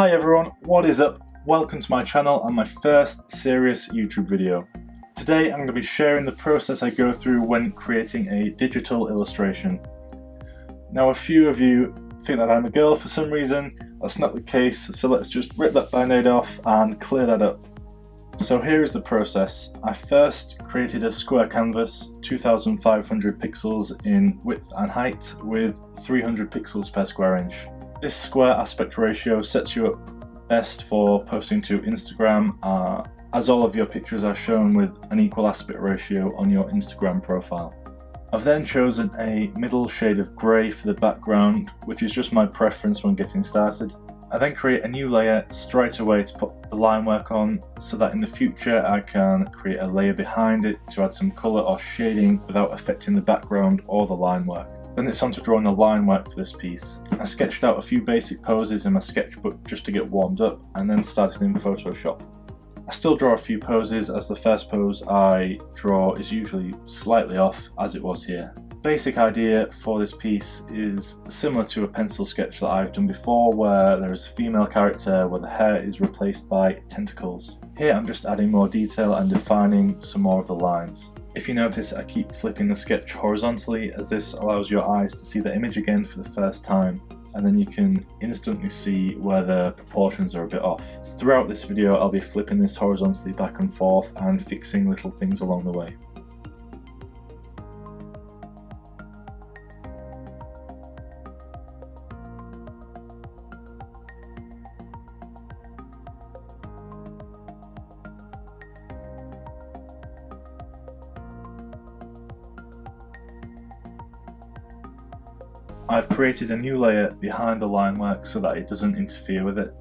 Hi everyone, what is up? Welcome to my channel and my first serious YouTube video. Today I'm going to be sharing the process I go through when creating a digital illustration. Now a few of you think that I'm a girl for some reason. That's not the case, so let's just rip that band-aid off and clear that up. So here is the process. I first created a square canvas, 2500 pixels in width and height with 300 pixels per square inch. This square aspect ratio sets you up best for posting to Instagram, as all of your pictures are shown with an equal aspect ratio on your Instagram profile. I've then chosen a middle shade of grey for the background, which is just my preference when getting started. I then create a new layer straight away to put the line work on, so that in the future I can create a layer behind it to add some colour or shading without affecting the background or the line work. Then it's on to drawing the line work for this piece. I sketched out a few basic poses in my sketchbook just to get warmed up, and then started in Photoshop. I still draw a few poses, as the first pose I draw is usually slightly off, as it was here. Basic idea for this piece is similar to a pencil sketch that I've done before, where there is a female character where the hair is replaced by tentacles. Here I'm just adding more detail and defining some more of the lines. If you notice, I keep flipping the sketch horizontally, as this allows your eyes to see the image again for the first time, and then you can instantly see where the proportions are a bit off. Throughout this video I'll be flipping this horizontally back and forth and fixing little things along the way. I've created a new layer behind the line work so that it doesn't interfere with it,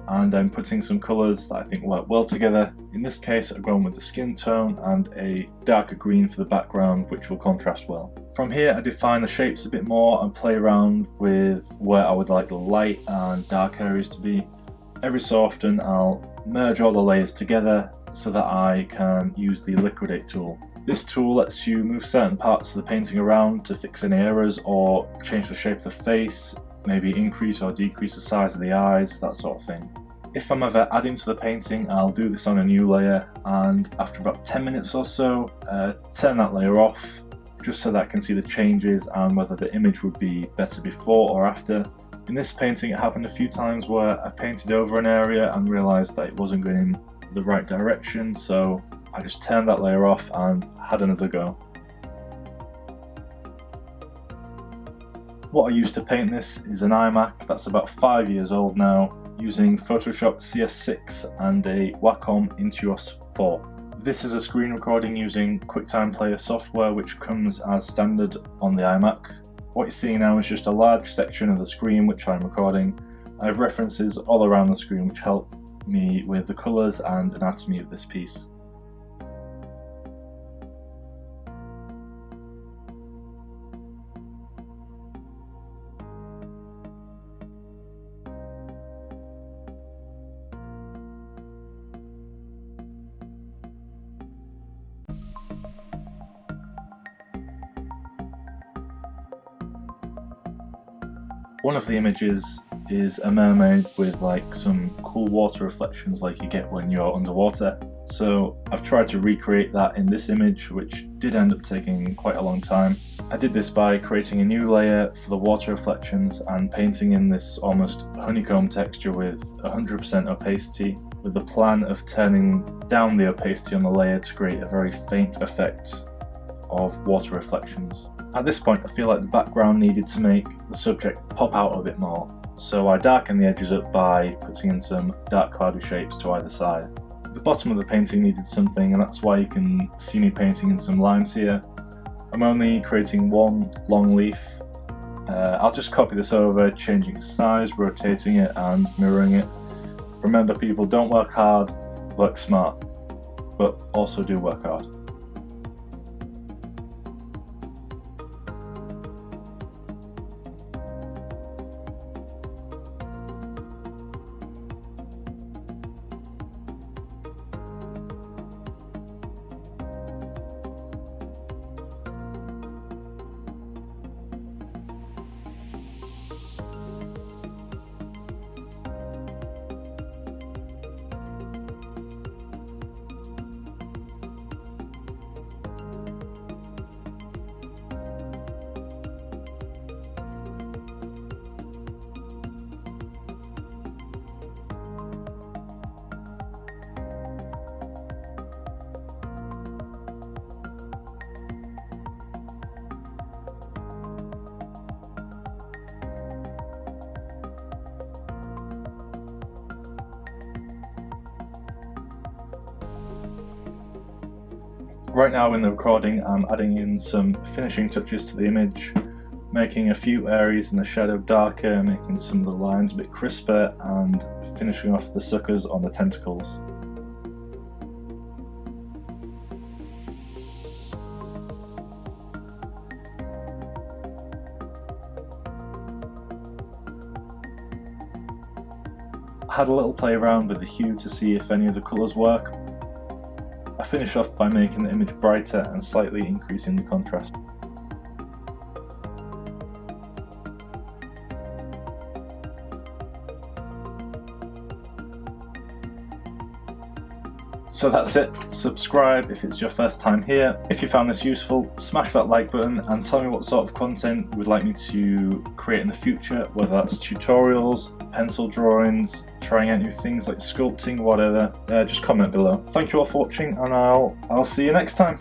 and I'm putting some colours that I think work well together. In this case I'm going with the skin tone and a darker green for the background, which will contrast well. From here I define the shapes a bit more and play around with where I would like the light and dark areas to be. Every so often I'll merge all the layers together so that I can use the liquidate tool. This tool lets you move certain parts of the painting around to fix any errors or change the shape of the face, maybe increase or decrease the size of the eyes, that sort of thing. If I'm ever adding to the painting, I'll do this on a new layer, and after about 10 minutes or so, turn that layer off, just so that I can see the changes and whether the image would be better before or after. In this painting it happened a few times where I painted over an area and realised that it wasn't going in the right direction, so I just turned that layer off and had another go. What I used to paint this is an iMac that's about 5 years old now, using Photoshop CS6 and a Wacom Intuos 4. This is a screen recording using QuickTime Player software, which comes as standard on the iMac. What you're seeing now is just a large section of the screen which I'm recording. I have references all around the screen which help me with the colours and anatomy of this piece. One of the images is a mermaid with like some cool water reflections like you get when you're underwater. So I've tried to recreate that in this image, which did end up taking quite a long time. I did this by creating a new layer for the water reflections and painting in this almost honeycomb texture with 100% opacity, with the plan of turning down the opacity on the layer to create a very faint effect of water reflections. At this point I feel like the background needed to make the subject pop out a bit more, so I darkened the edges up by putting in some dark cloudy shapes to either side. The bottom of the painting needed something, and that's why you can see me painting in some lines here. I'm only creating one long leaf. I'll just copy this over, changing its size, rotating it and mirroring it. Remember people, don't work hard, work smart, but also do work hard. Right now in the recording I'm adding in some finishing touches to the image, making a few areas in the shadow darker, making some of the lines a bit crisper, and finishing off the suckers on the tentacles. I had a little play around with the hue to see if any of the colours work. I finished off by making the image brighter and slightly increasing the contrast. So that's it. Subscribe if it's your first time here. If you found this useful, smash that like button and tell me what sort of content you would like me to create in the future, whether that's tutorials, pencil drawings, trying out new things like sculpting, whatever. Just comment below. Thank you all for watching, and I'll see you next time.